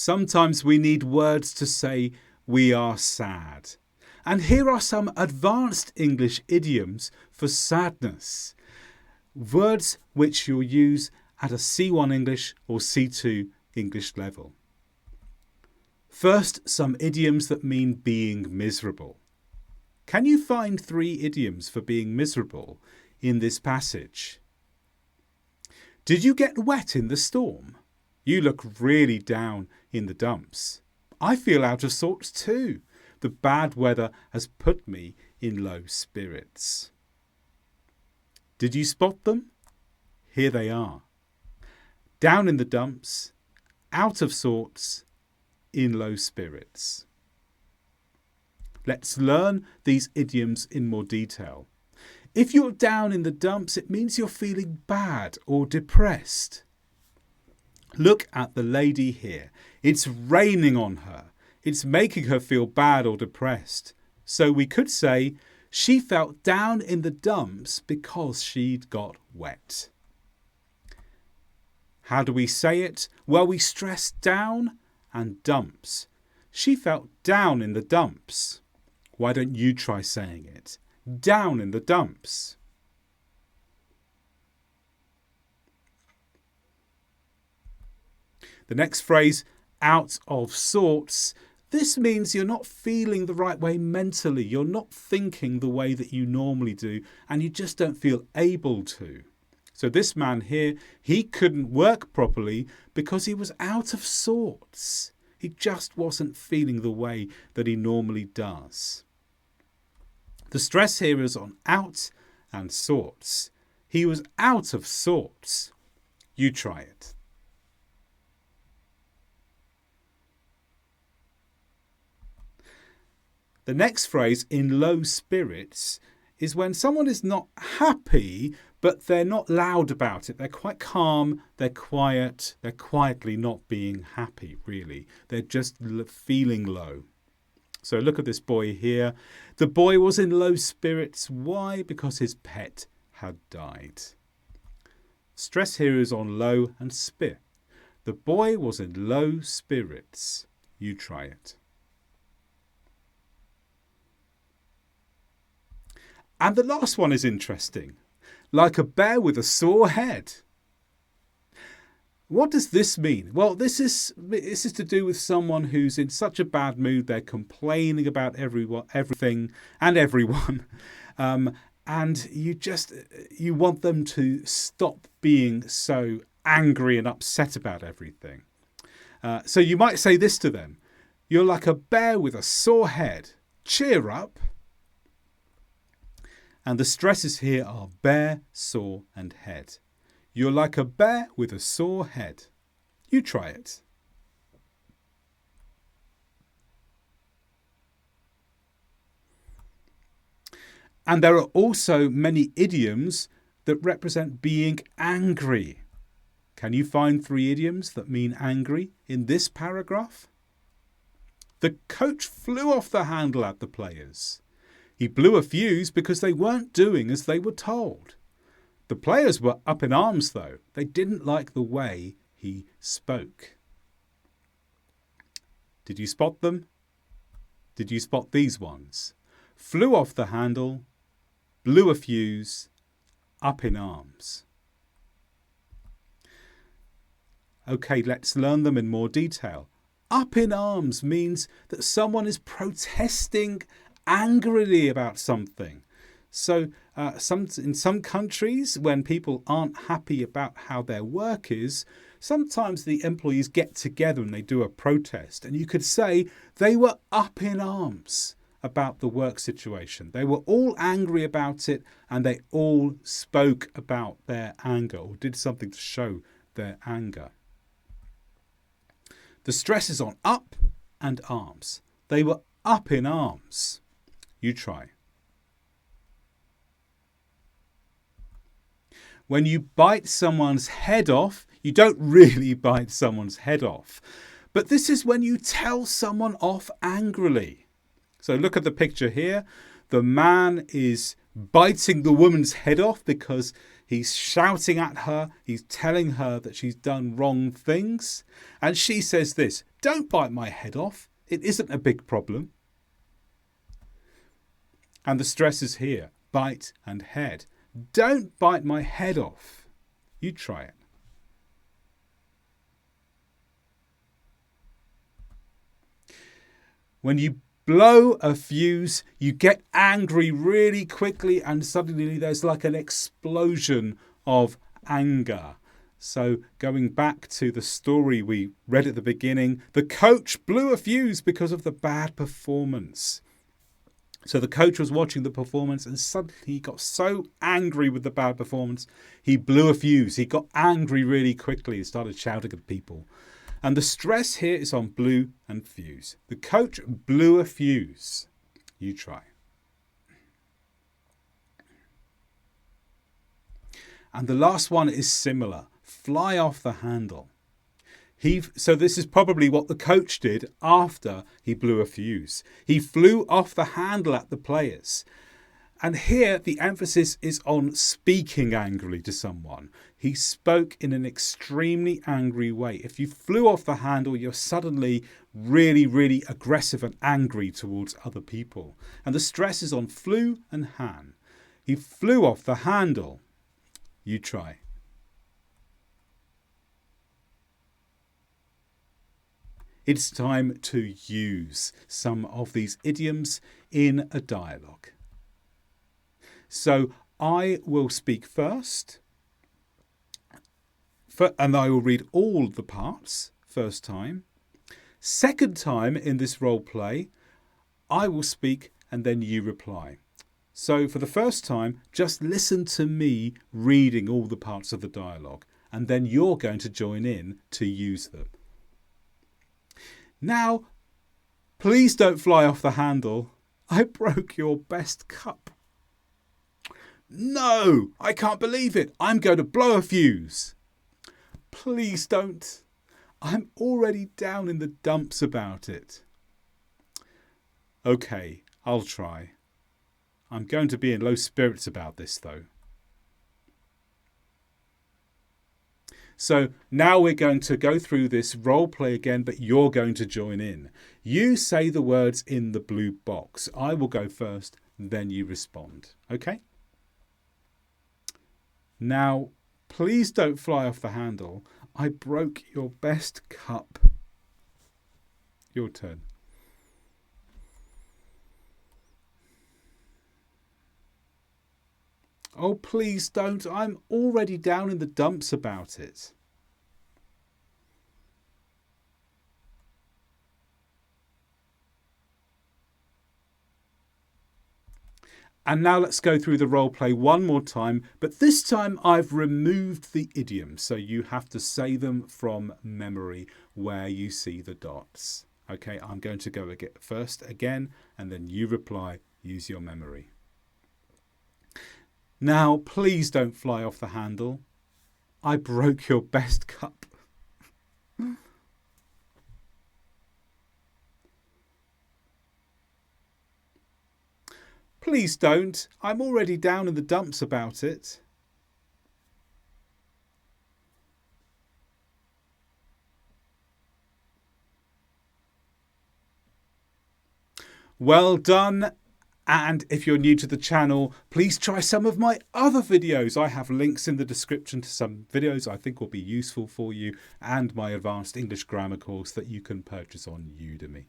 Sometimes we need words to say we are sad. And here are some advanced English idioms for sadness. Words which you'll use at a C1 English or C2 English level. First, some idioms that mean being miserable. Can you find 3 idioms for being miserable in this passage? Did you get wet in the storm? You look really down in the dumps. I feel out of sorts too. The bad weather has put me in low spirits. Did you spot them? Here they are. Down in the dumps, out of sorts, in low spirits. Let's learn these idioms in more detail. If you're down in the dumps, it means you're feeling bad or depressed. Look at the lady here. It's raining on her. It's making her feel bad or depressed. So we could say she felt down in the dumps because she'd got wet. How do we say it? Well, we stress down and dumps. She felt down in the dumps. Why don't you try saying it? Down in the dumps. The next phrase, out of sorts. This means you're not feeling the right way mentally. You're not thinking the way that you normally do, and you just don't feel able to. So this man here, he couldn't work properly because he was out of sorts. He just wasn't feeling the way that he normally does. The stress here is on out and sorts. He was out of sorts. You try it. The next phrase, in low spirits, is when someone is not happy, but they're not loud about it. They're quite calm, they're quiet, they're quietly not being happy, really. They're just feeling low. So look at this boy here. The boy was in low spirits. Why? Because his pet had died. Stress here is on low and spit. The boy was in low spirits. You try it. And the last one is interesting. Like a bear with a sore head. What does this mean? Well, this is to do with someone who's in such a bad mood. They're complaining about everything and everyone. And you want them to stop being so angry and upset about everything. So you might say this to them. You're like a bear with a sore head. Cheer up. And the stresses here are bear, sore and head. You're like a bear with a sore head. You try it. And there are also many idioms that represent being angry. Can you find 3 idioms that mean angry in this paragraph? The coach flew off the handle at the players. He blew a fuse because they weren't doing as they were told. The players were up in arms, though. They didn't like the way he spoke. Did you spot them? Did you spot these ones? Flew off the handle, blew a fuse, up in arms. Okay, let's learn them in more detail. Up in arms means that someone is protesting angrily about something. So in some countries, when people aren't happy about how their work is, sometimes the employees get together and they do a protest. And you could say they were up in arms about the work situation. They were all angry about it and they all spoke about their anger or did something to show their anger. The stress is on up and arms. They were up in arms. You try. When you bite someone's head off, you don't really bite someone's head off. But this is when you tell someone off angrily. So look at the picture here. The man is biting the woman's head off because He's shouting at her. He's telling her that she's done wrong things. And she says this, "Don't bite my head off. It isn't a big problem." And the stress is here, bite and head. Don't bite my head off. You try it. When you blow a fuse, you get angry really quickly and suddenly there's like an explosion of anger. So going back to the story we read at the beginning, the coach blew a fuse because of the bad performance. So the coach was watching the performance and suddenly he got so angry with the bad performance, he blew a fuse. He got angry really quickly and started shouting at people. And the stress here is on blew and fuse. The coach blew a fuse. You try. And the last one is similar. Fly off the handle. So this is probably what the coach did after he blew a fuse. He flew off the handle at the players. And here the emphasis is on speaking angrily to someone. He spoke in an extremely angry way. If you flew off the handle, you're suddenly really, really aggressive and angry towards other people. And the stress is on flew and han. He flew off the handle. You try. It's time to use some of these idioms in a dialogue. So I will speak first, and I will read all the parts first time. Second time in this role play, I will speak and then you reply. So for the first time, just listen to me reading all the parts of the dialogue, and then you're going to join in to use them. Now, please don't fly off the handle. I broke your best cup. No, I can't believe it. I'm going to blow a fuse. Please don't. I'm already down in the dumps about it. Okay, I'll try. I'm going to be in low spirits about this though. So now we're going to go through this role play again, but you're going to join in. You say the words in the blue box. I will go first, then you respond. Okay? Now, please don't fly off the handle. I broke your best cup. Your turn. Oh, please don't. I'm already down in the dumps about it. And now let's go through the role play one more time, but this time I've removed the idioms, so you have to say them from memory where you see the dots. Okay, I'm going to go first again, and then you reply, use your memory. Now, please don't fly off the handle. I broke your best cup. Please don't. I'm already down in the dumps about it. Well done. And if you're new to the channel, please try some of my other videos. I have links in the description to some videos I think will be useful for you, and my advanced English grammar course that you can purchase on Udemy.